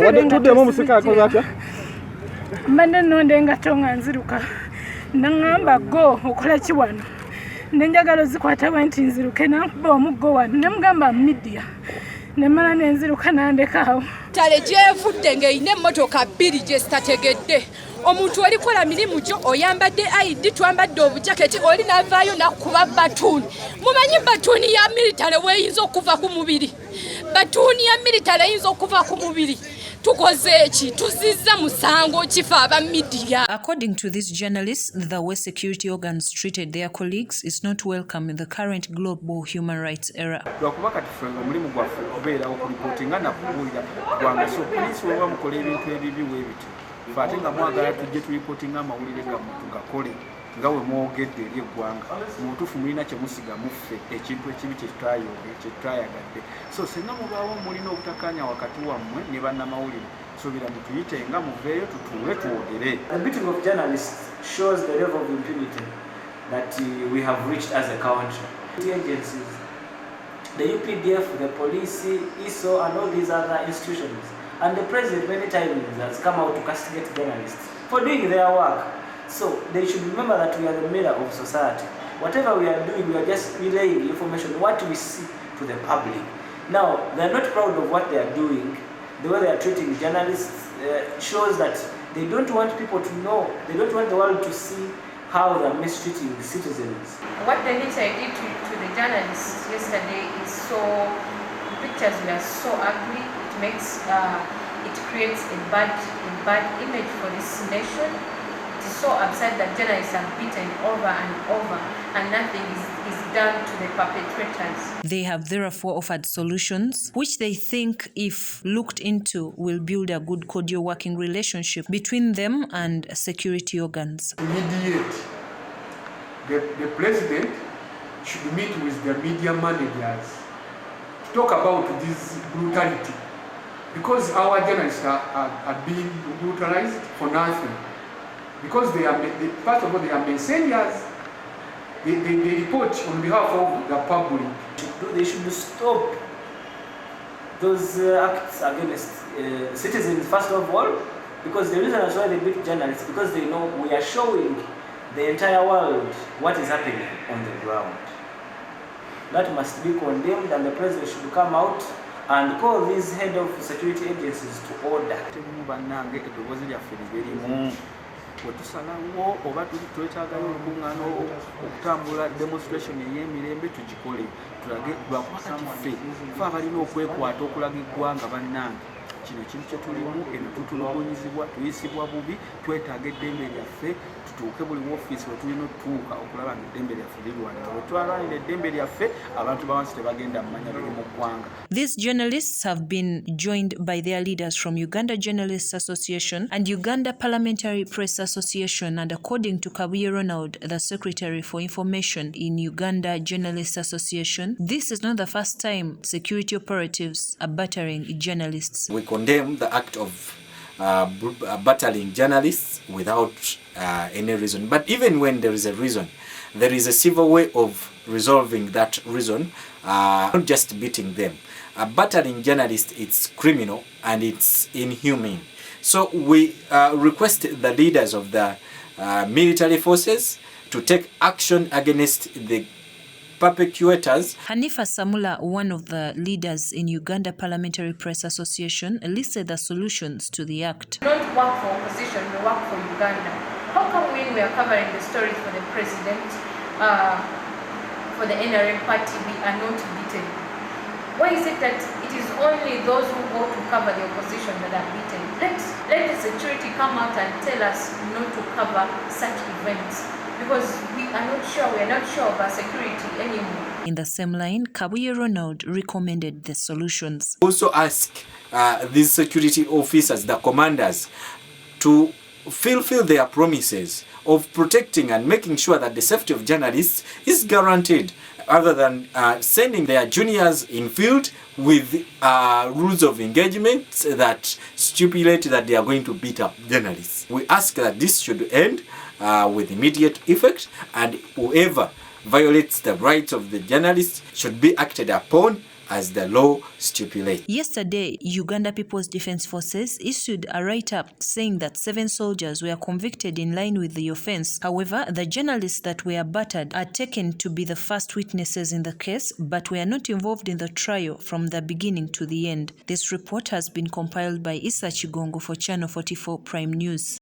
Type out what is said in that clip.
tuddemu musika akoze atya mbadde nnondenga tonga nziruka naŋŋamba go okola ki wano nenjagala ozikwata bwe nti nziruke nankuba omuggo wano nemugamba midiya nemala nenziruka nandekaawo tale gyevudde ng'erina emmotoka bbiri gye zitategedde omuntu olikola mirimu gyo oyambadde ID twambadde obujaketi oli navaayo nakuba batuuni mumanyi batuuni ya militale weeyinza okuva ku mubiri batuuni ya militale eyinza okuva ku mubiri tukoze eki tuzizza musango kifa aba media. According to this journalist, the way security organs treated their colleagues is not welcome in the current global human rights era. Lwakuba kati ffe omulimu gwaffe okubeerawo okulipotinga nakubuulira gwanga so poliisi wewa mukola ebintu ebibi weebiti ffe ate nga mwagala tujje tulipotinga amawulire gammwe tugakole nga we mwogedde eri eggwanga mu butuufu mulina kye musiga muffe ekintu ekibi kye tutayagadde so singa mubaawo mulina obutakkaanya wakati wammwe ne bannamawulire suubira mutuyite nga muveeyo tutuule twogere. The beating of journalists shows the level of impunity that we have reached as a country. The agencies, the UPDF, the police, ISO and all these other institutions, and the president many times has come out to castigate journalists for doing their work. So they should remember that we are the mirror of society. Whatever we are doing, we are just relaying information, what we see to the public. Now, they are not proud of what they are doing. The way they are treating journalists shows that they don't want people to know, they don't want the world to see how they are mistreating the citizens. What the minister did to the journalists yesterday is the pictures were so ugly. It creates a bad image for this nation. It is so absurd that journalists are beaten over and over and nothing is done to the perpetrators. They have therefore offered solutions which they think, if looked into, will build a good cordial working relationship between them and security organs. Immediate. The president should meet with the media managers to talk about this brutality, because our journalists are being brutalized for nothing. Because first of all, they are messengers. They report on behalf of the public. They should stop those acts against citizens, first of all, because the reason why they beat journalists, because they know we are showing the entire world what is happening on the ground. That must be condemned, and the president should come out and call these head of security agencies to order. Wetusalawo oba twetaagayo olukuŋŋaana okutambula demonstration ey'emirembe tugikole tulage lwakuba kati ffe abalina okwekwata okulaga eggwanga bannange kino kintu kye tulimu eno tutulugunyizibwa tuyisibwa bubi twetaaga eddembe lyaffe tutuuke buli woofiisi we tulina otutuuka okulaba nga eddembe lyaffe lirwanira bwe twalwanira eddembe lyaffe abantu bawansi tebagenda mmanya biri mu ggwanga. These journalists have been joined by their leaders from Uganda Journalists Association and Uganda Parliamentary Press Association, and according to Kabuye Ronald, the Secretary for Information in Uganda Journalists Association, this is not the first time security operatives are battering journalists. We condemn the act of battering journalists without any reason. But even when there is a reason, there is a civil way of resolving that reason, not just beating them. Battering journalists, it's criminal and it's inhumane. So we request the leaders of the military forces to take action against the perpetrators. Hanifa Samula, one of the leaders in Uganda Parliamentary Press Association, listed the solutions to the act. We don't work for opposition, we work for Uganda. How come when we are covering the stories for the president, for the NRM party, we are not beaten? Why is it that it is only those who go to cover the opposition that are beaten? Let the security come out and tell us not to cover such events, because we are not sure of our security anymore. In the same line, Kabuye Ronald recommended the solutions. Also ask these security officers, the commanders, to fulfill their promises of protecting and making sure that the safety of journalists is guaranteed, other than sending their juniors in field with rules of engagement that stipulate that they are going to beat up journalists. We ask that this should end with immediate effect, and whoever violates the rights of the journalists should be acted upon as the law stipulates. Yesterday, Uganda People's Defence Forces issued a write-up saying that 7 soldiers were convicted in line with the offence. However, the journalists that were battered are taken to be the first witnesses in the case, but were not involved in the trial from the beginning to the end. This report has been compiled by Issa Chigongo for Channel 44 Prime News.